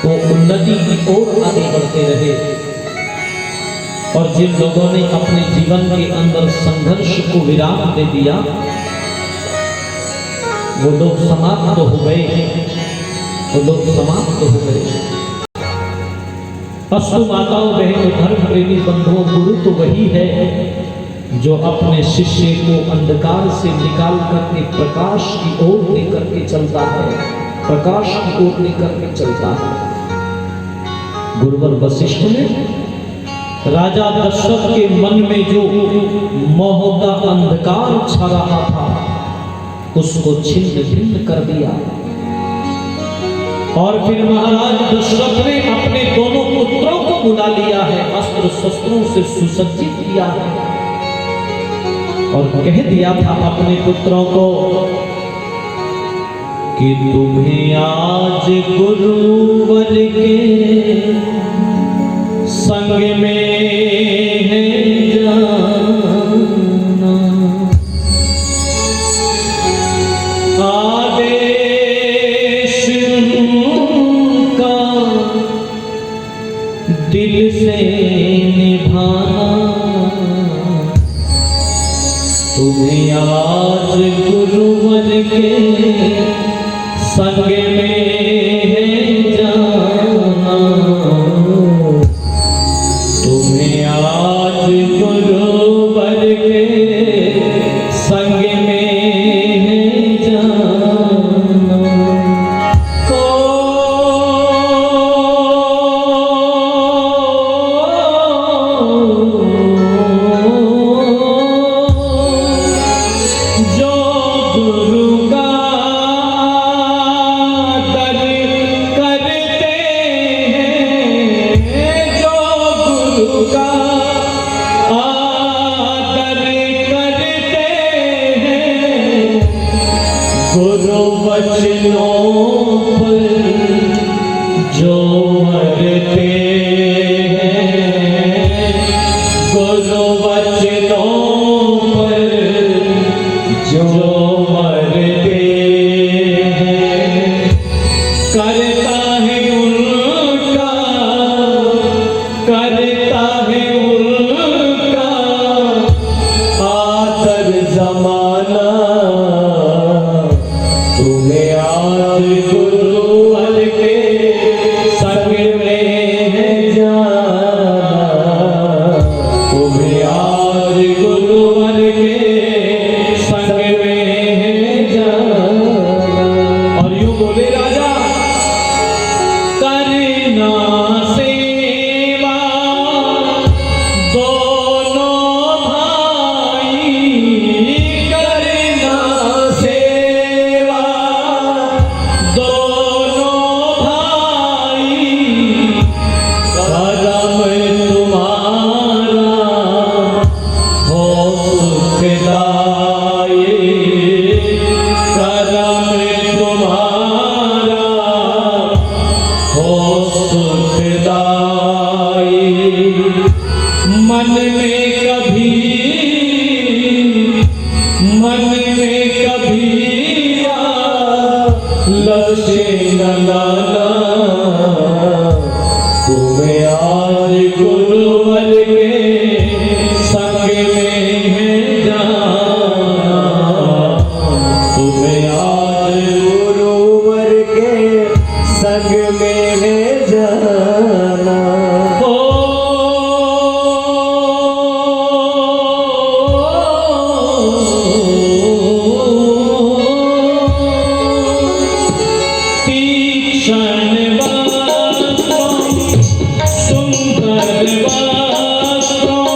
वो उन्नति की ओर आगे बढ़ते रहे। और जिन लोगों ने अपने जीवन के अंदर संघर्ष को विराम दे दिया, वो लोग समाप्त हो गए, वो लोग समाप्त हो गए। अस्तु माताओं, बहनों, धर्म प्रेमी बंधुओं, गुरु तो वही है जो अपने शिष्य को अंधकार से निकाल करके प्रकाश की ओर लेकर के चलता है, प्रकाश की ओर लेकर के चलता है। गुरुवर वशिष्ठ ने राजा दशरथ के मन में जो मोह का अंधकार छा रहा था, उसको छिन्न भिन्न कर दिया। और फिर महाराज दशरथ ने अपने दोनों पुत्रों को बुला लिया है, अस्त्र शस्त्रों से सुसज्जित किया है और कह दिया था अपने पुत्रों को कि तुम्हें आज गुरुवर के संग में है जाना। आदेश का दिल से निभाना। तुम्हें आज गुरुवर के संग में है जाना। तुम्हें आज गुरुवर के संग में है जाना। जो गुरु का वचनों पर जो मरते हैं, गुरु वचनों पर जो मरते हैं, करता है उनका आदर जमाना। तुम्हें आज गुरुवर के संग में है जाना, तुम्हें आज गुरुवर के संग में है जाना। और यूं बोले राजा, करना सेवा दोनों भाई, करना सेवा दोनों भाई, करम तुम्हारा हो सुखदाई, करम तुम्हारा हो सुखदाई। मन में कभी लक्ष्य न लाना, तुम्हें आज गुरुवर के संग में है जाना, तुम्हें आज गुरुवर के संग में है जाना। तीक्ष्ण वस्त्रों, सुंदर वस्त्रों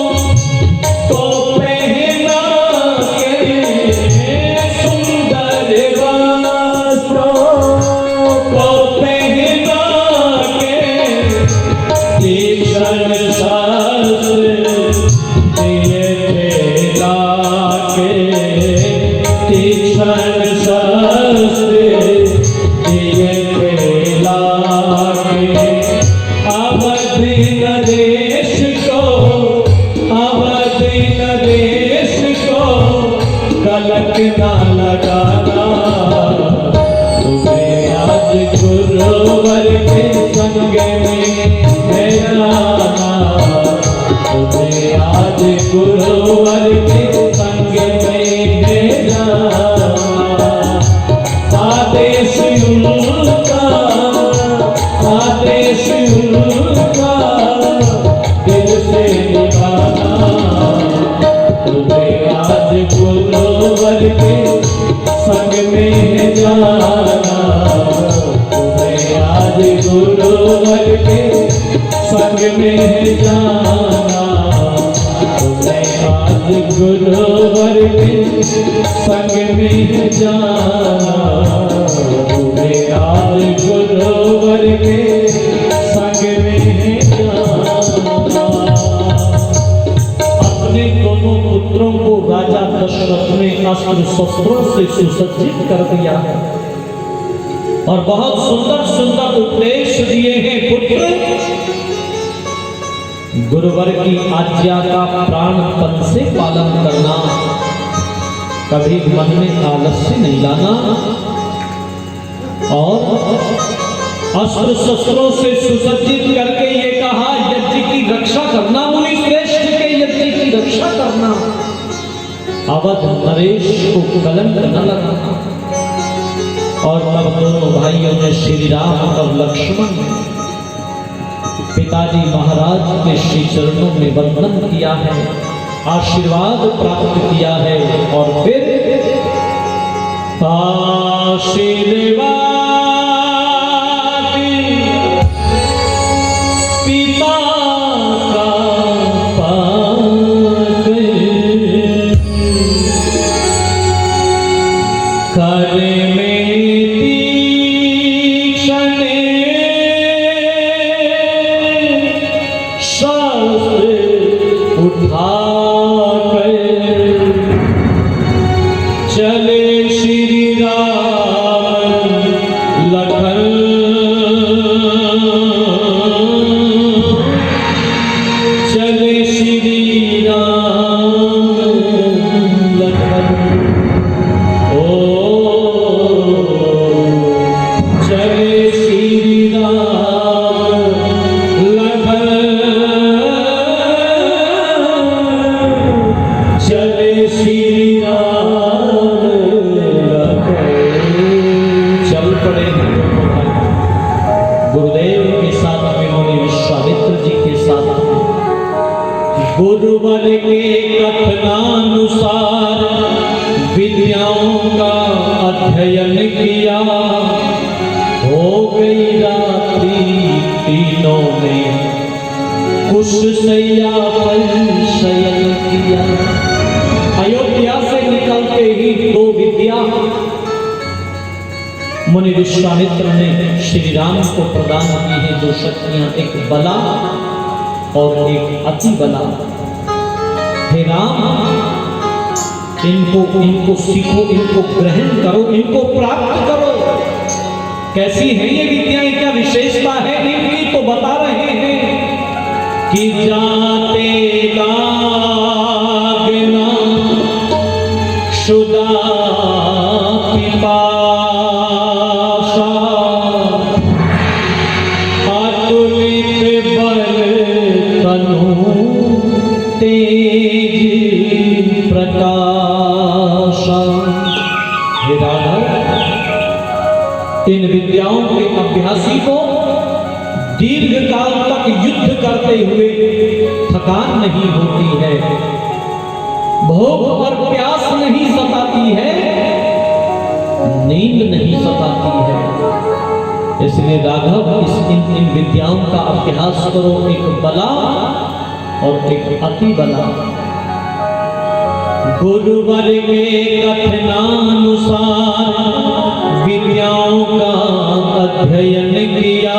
को पहना के, सुंदर वस्त्रों को पहना के, तीक्ष्ण शास्त्र दिए थे लाके, तीक्ष्ण शास्त्र दिए थे लाके। अवध नरेश को, अवध नरेश को गलत ना लगाना, तुम्हें आज गुरुवर के संग में है जाना, तुम्हें आज गुरुवर के संग में है जाना। आदेश उनका, आदेश उनका दिल से निभाना, तुम्हें आज गुरुवर के संग में है जाना, तुम्हें आज गुरुवर के संग में है जाना, तुम्हें आज गुरुवर के संग में है जाना, तुम्हें आज गुरुवर के संग में है जाना। अपने दोनों पुत्रों को राजा दशरथ ने अस्त्र शस्त्रों से सुसज्जित कर दिया है और बहुत सुंदर सुंदर उपदेश दिए हैं। पुत्र, गुरुवर की आज्ञा का प्राणपण से पालन करना, कभी मन में आलस्य नहीं लाना और अस्त्र शस्त्रों से सुसज्जित करके ये कहा यज्ञ की रक्षा करना, मुनि श्रेष्ठ के यज्ञ की रक्षा करना, अवध नरेश को कलंक न लगाना। और तब दोनों भाइयों ने श्री राम और लक्ष्मण पिताजी महाराज के श्री चरणों में वंदन किया है, आशीर्वाद प्राप्त किया है और फिर आशीर्वाद पिता का पाकर कर में तीक्ष्ण शास्त्र उठा चले श्री राम के कथनानुसार विद्याओं का अध्ययन किया, हो गई रात्रि तीनों ने कुश शैया पर शयन किया। अयोध्या से निकलते ही दो विद्या मुनि विश्वामित्र ने श्री राम को प्रदान की है, दो शक्तियां, एक बला और एक अति बला। हे राम, इनको सीखो, इनको ग्रहण करो, इनको प्राप्त करो। कैसी है ये विद्याएं, क्या विशेषता है इनकी, तो बता रहे हैं कि जाते लागना क्षुधा पिपासा, अतुलित बल तनु तेज प्रकाशा। हे राघव, इन विद्याओं के अभ्यासी को दीर्घ काल तक युद्ध करते हुए थकान नहीं होती है, भूख और प्यास नहीं सताती है, नींद नहीं सताती है। इसलिए राघव, इन विद्याओं का अभ्यास करो, एक बला और एक अति बला। गुरुवर के कथनानुसार विद्याओं का अध्ययन किया,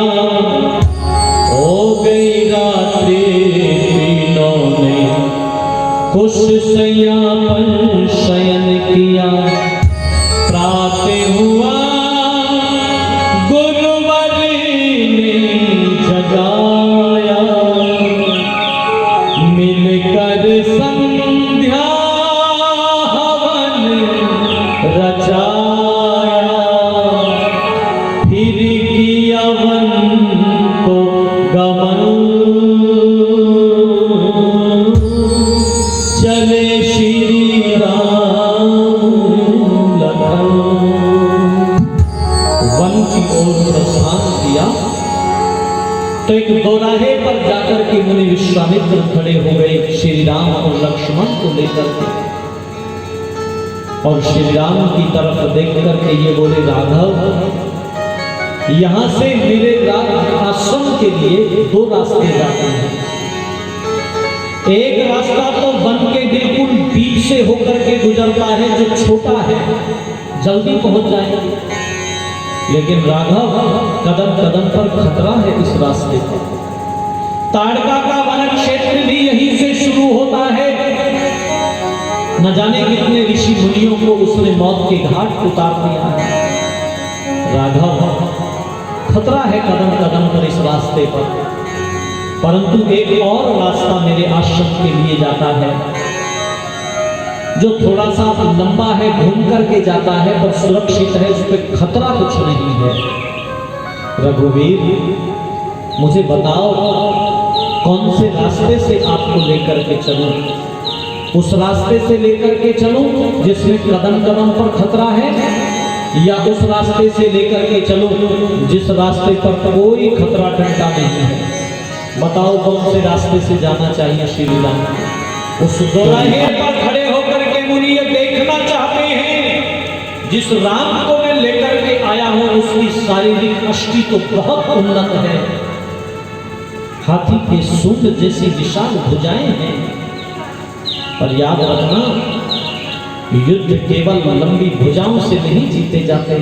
हो गई रात्रि तीनों ने कुश शैया पर शयन किया। प्रातः हुआ गुरुवर ने जगाया, मिलकर संध्या हवन रचाया, फिर किया वन को गमन, चले श्री राम लखन। वन की ओर प्रस्थान किया तो एक दोराहे पर जाकर के मुनि विश्वामित्र खड़े हो गए श्री राम और लक्ष्मण को लेकर के, और श्री राम की तरफ देख करके ये बोले, राघव, यहां से मेरे आश्रम के लिए दो रास्ते जाते हैं। एक रास्ता तो वन के बिल्कुल बीच से होकर के गुजरता है, जो छोटा है, जल्दी पहुंच जाएंगे। लेकिन राघव, कदम कदम पर खतरा है इस रास्ते पर। ताड़का का वन क्षेत्र भी यहीं से शुरू होता है। न जाने कितने ऋषि मुनियों को उसने मौत के घाट उतार दिया है। राघव, खतरा है कदम कदम पर इस रास्ते पर, परंतु एक और रास्ता मेरे आश्रम के लिए जाता है, जो थोड़ा सा लंबा है, घूम करके जाता है, पर सुरक्षित है, उस पर खतरा कुछ नहीं है। रघुवीर, मुझे बताओ कौन से रास्ते से आपको लेकर के चलूं? उस रास्ते से लेकर के चलूं जिसमें कदम कदम पर खतरा है, या उस रास्ते से लेकर के चलूं जिस रास्ते पर कोई खतरा टंटा नहीं है? बताओ कौन से रास्ते से जाना चाहिए श्री राम? उस दोराहे पर खड़े होकर के मुनि ये देखना चाहते हैं, जिस राम को मैं लेकर के आया हूं उसकी शारीरिक अष्टि तो बहुत उन्नत है, हाथी के सूंड जैसी विशाल भुजाएं हैं, पर याद रखना, युद्ध केवल लंबी भुजाओं से नहीं जीते जाते,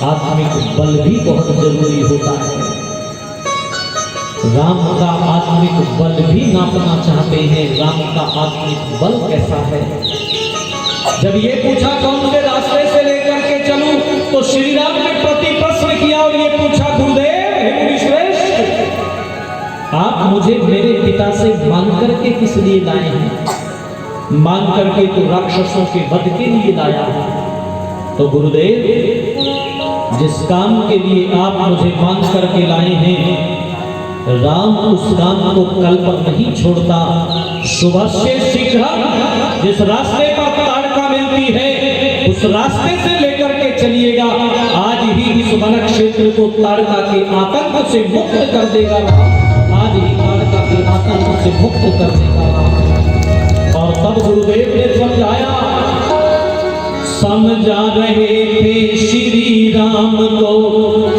आत्मिक बल भी बहुत जरूरी होता है। राम का आत्मिक बल भी नापना चाहते हैं, राम का आत्मिक बल कैसा है। जब ये पूछा कौन से रास्ते से लेकर के चलूं, तो श्री राम ने प्रति प्रश्न किया और ये पूछा, गुरुदेव, हे मुनिश्रेष्ठ, आप मुझे मेरे पिता से मांग करके किस लिए लाए हैं? मांग करके तो राक्षसों के वध के लिए लाया है। तो गुरुदेव, जिस काम के लिए आप मुझे मांग करके लाए हैं, राम उस काम को कल पर नहीं छोड़ता। सुबह से शीघ्र जिस रास्ते पर ताड़का मिलती है उस रास्ते से लेकर के चलिएगा, आज ही इस वन क्षेत्र को ताड़का के आतंक से मुक्त कर देगा। आज ही ताड़का के आतंक से मुक्त कर देगा। और तब गुरुदेव ने समझाया, समझा रहे थे श्री राम को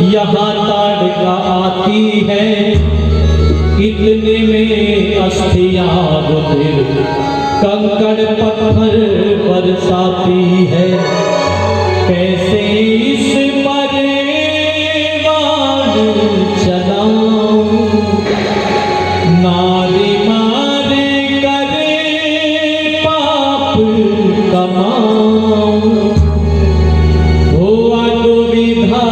यहाँ ताड़का आती है, इतने में अस्थियां रुधिर कंकड़ पत्थर बरसाती है। कैसे इस परिवार चलाऊं, नारी मारे करे पाप कमाऊं, हुआ दुविधा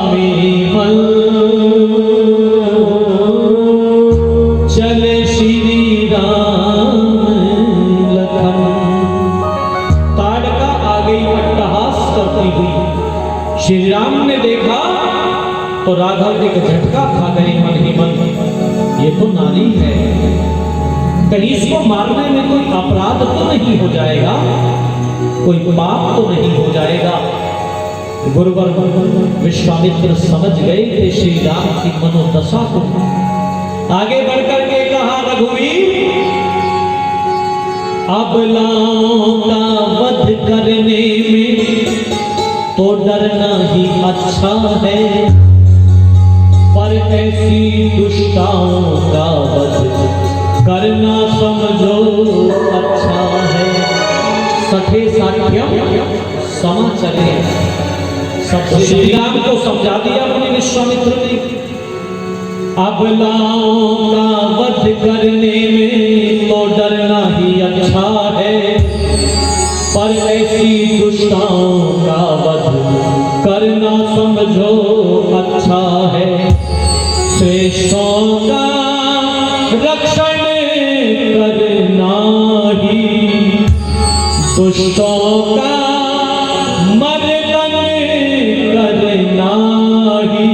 में मन, चले श्री राम लखन। ताड़का आ गई अट्टहास करती हुई। श्री राम ने देखा तो राघव एक झटका खा गए मन ही मन, ये तो नारी है, कहीं इसको मारने में कोई अपराध तो नहीं हो जाएगा, कोई पाप तो नहीं हो जाएगा। गुरुवर विश्वामित्र समझ गए थे श्री राम की मनोदशा को। आगे बढ़कर के कहा, रघुवीर अबलाओं का वध करने में तो डरना ही अच्छा है, पर ऐसी दुष्टाओं का वध करना समझो अच्छा है। सखे साख्यम समा चले, सब श्री राम को समझा दिया अपने विश्वामित्र ने। अबलाओं का वध करने में तो डरना ही अच्छा है, पर ऐसी दुष्टाओं का वध करना समझो अच्छा है। श्रेष्ठों का रक्षण करना ही, दुष्टों का मर्दन करना ही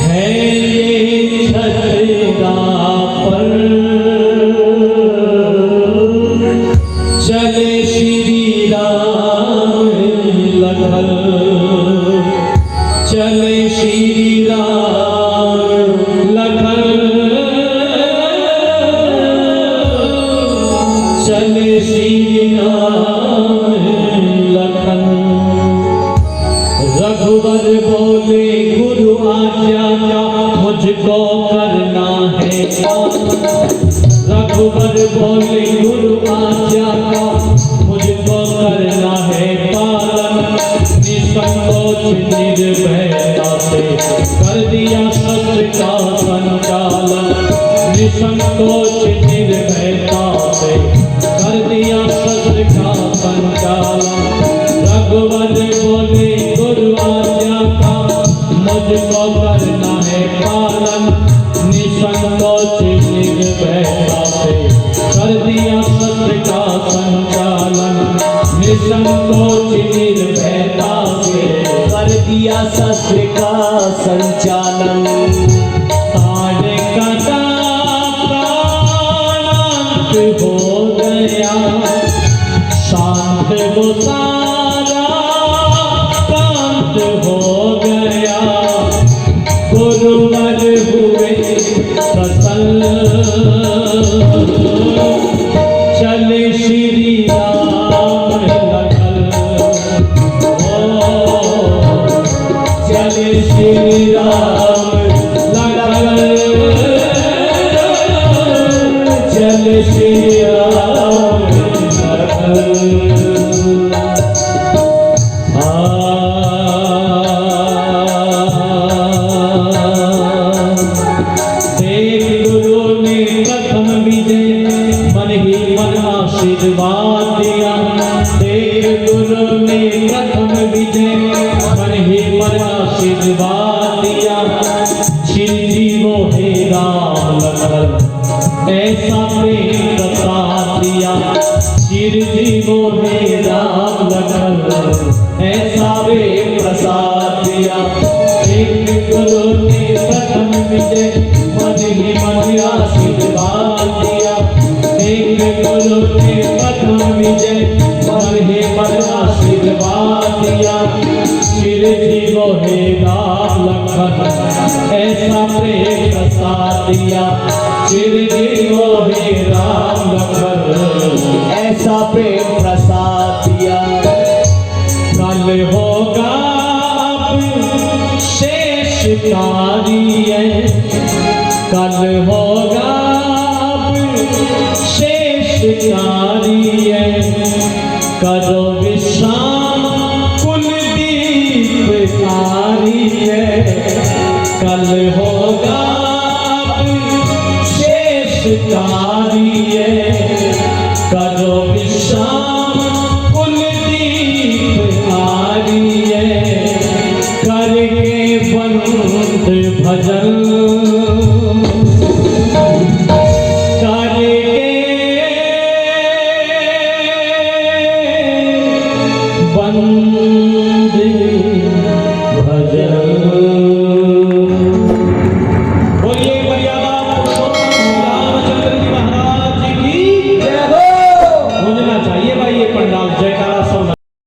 है ये छतरा पर। चले श्री राम लखन, चले श्री राम लखन, चले श्री राम लखन। रघुवर बोले गुरु आज्ञा क्या मुझको करना है, रघुवर बोले गुरु आज्ञा का मुझको करना है पालन। निसंकोच निर्भयता से कर दिया सत्य का संचालन, निसंकोच निर्भयता से कर दिया सत्य का संचालन। रघुवर बोले गुरु आज्ञा का मुझको करना है पालन, निसंकोच निर्भयता से कर दिया सत्य का संचालन, निसंकोच निर्भयता से कर दिया सत्य का संचालन। ताड़का का प्राणांत हो गया, शांत वो सारा प्रांत हो गया, गुरुवर हुए प्रसन्न, चले श्री राम लखन। चले श्री राम लखन, चले श्री राम लखन। आशीर्वाद दिया, देव गुरु ने प्रथम विजय मन ही मन आशीर्वाद दिया। चिरंजीवो हे राम लखन ऐसा प्रेम प्रसाद दिया, चिरंजीवो हे राम लखन ऐसा प्रेम प्रसाद दिया। देव गुरु ने प्रथम विजय मन ही मन आशीर्वाद दिया, देव गुरु ने प्रथम विजय मन ही मन आशीर्वाद दिया। चिरंजीवो हे राम लखन ऐसा प्रेम प्रसाद दिया, चिरंजीवो हे राम लखन होगा अब शेष कार्य, कल होगा अब शेष कार्य, करो विश्राम कुलदीप कार्य, कल होगा अब शेष कार्य, करो विश्राम कुलदीप कार्य, करके बंद भजन, करके बंद